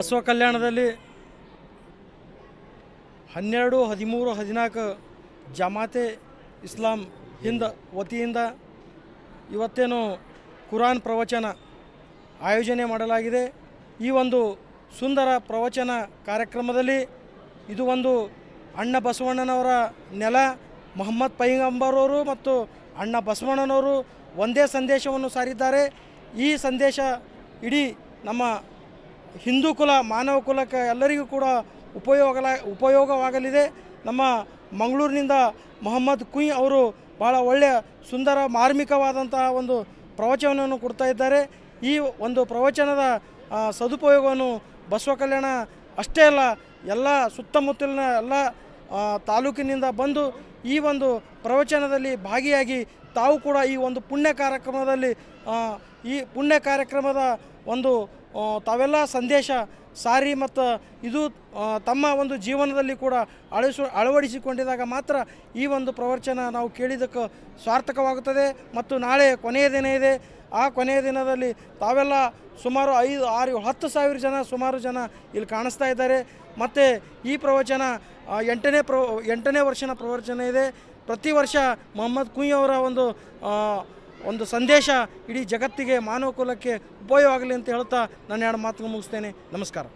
ಬಸವ ಕಲ್ಯಾಣದಲ್ಲಿ 12, 13, 14 ಜಮಾತೆ ಇಸ್ಲಾಂ ಹಿಂದ್ ವತಿಯಿಂದ ಇವತ್ತೇನು ಕುರಾನ್ ಪ್ರವಚನ ಆಯೋಜನೆ ಮಾಡಲಾಗಿದೆ. ಈ ಒಂದು ಸುಂದರ ಪ್ರವಚನ ಕಾರ್ಯಕ್ರಮದಲ್ಲಿ ಇದು ಒಂದು ಅಣ್ಣ ಬಸವಣ್ಣನವರ ನೆಲ, ಮೊಹಮ್ಮದ್ ಪೈಗಂಬರವರು ಮತ್ತು ಅಣ್ಣ ಬಸವಣ್ಣನವರು ಒಂದೇ ಸಂದೇಶವನ್ನು ಸಾರಿದ್ದಾರೆ. ಈ ಸಂದೇಶ ಇಡೀ ನಮ್ಮ ಹಿಂದೂ ಕುಲ, ಮಾನವ ಕುಲಕ್ಕೆ ಎಲ್ಲರಿಗೂ ಕೂಡ ಉಪಯೋಗವಾಗಲಿದೆ. ನಮ್ಮ ಮಂಗಳೂರಿನಿಂದ ಮೊಹಮ್ಮದ್ ಕುಯ್ ಅವರು ಭಾಳ ಒಳ್ಳೆಯ ಸುಂದರ ಮಾರ್ಮಿಕವಾದಂತಹ ಒಂದು ಪ್ರವಚನವನ್ನು ಕೊಡ್ತಾ ಇದ್ದಾರೆ. ಈ ಒಂದು ಪ್ರವಚನದ ಸದುಪಯೋಗವನ್ನು ಬಸವ ಕಲ್ಯಾಣ ಅಷ್ಟೇ ಅಲ್ಲ, ಎಲ್ಲ ಸುತ್ತಮುತ್ತಲಿನ ಎಲ್ಲ ತಾಲೂಕಿನಿಂದ ಬಂದು ಈ ಒಂದು ಪ್ರವಚನದಲ್ಲಿ ಭಾಗಿಯಾಗಿ ತಾವು ಕೂಡ ಈ ಒಂದು ಪುಣ್ಯ ಕಾರ್ಯಕ್ರಮದ ಒಂದು ತಾವೆಲ್ಲ ಸಂದೇಶ ಸಾರಿ ಮತ್ತು ಇದು ತಮ್ಮ ಒಂದು ಜೀವನದಲ್ಲಿ ಕೂಡ ಅಳವಡಿಸಿಕೊಂಡಿದಾಗ ಮಾತ್ರ ಈ ಒಂದು ಪ್ರವಚನ ನಾವು ಕೇಳಿದ್ದಕ್ಕೆ ಸಾರ್ಥಕವಾಗುತ್ತದೆ. ಮತ್ತು ನಾಳೆ ಕೊನೆಯ ದಿನ ಇದೆ. ಆ ಕೊನೆಯ ದಿನದಲ್ಲಿ ತಾವೆಲ್ಲ ಸುಮಾರು 5, 6, 10 ಸಾವಿರ ಜನ ಸುಮಾರು ಜನ ಇಲ್ಲಿ ಕಾಣಿಸ್ತಾ ಇದ್ದಾರೆ. ಮತ್ತು ಈ ಪ್ರವಚನ 8ನೇ ವರ್ಷದ ಪ್ರವಚನ ಇದೆ. ಪ್ರತಿ ವರ್ಷ ಮೊಹಮ್ಮದ್ ಕುಯ್ ಅವರ ಒಂದು ಸಂದೇಶ ಇಡೀ ಜಗತ್ತಿಗೆ, ಮಾನವ ಕುಲಕ್ಕೆ ಉಪಯೋಗ ಆಗಲಿ ಅಂತ ಹೇಳ್ತಾ ನಾನು 2 ಮಾತನ್ನು ಮುಗಿಸ್ತೇನೆ. ನಮಸ್ಕಾರ.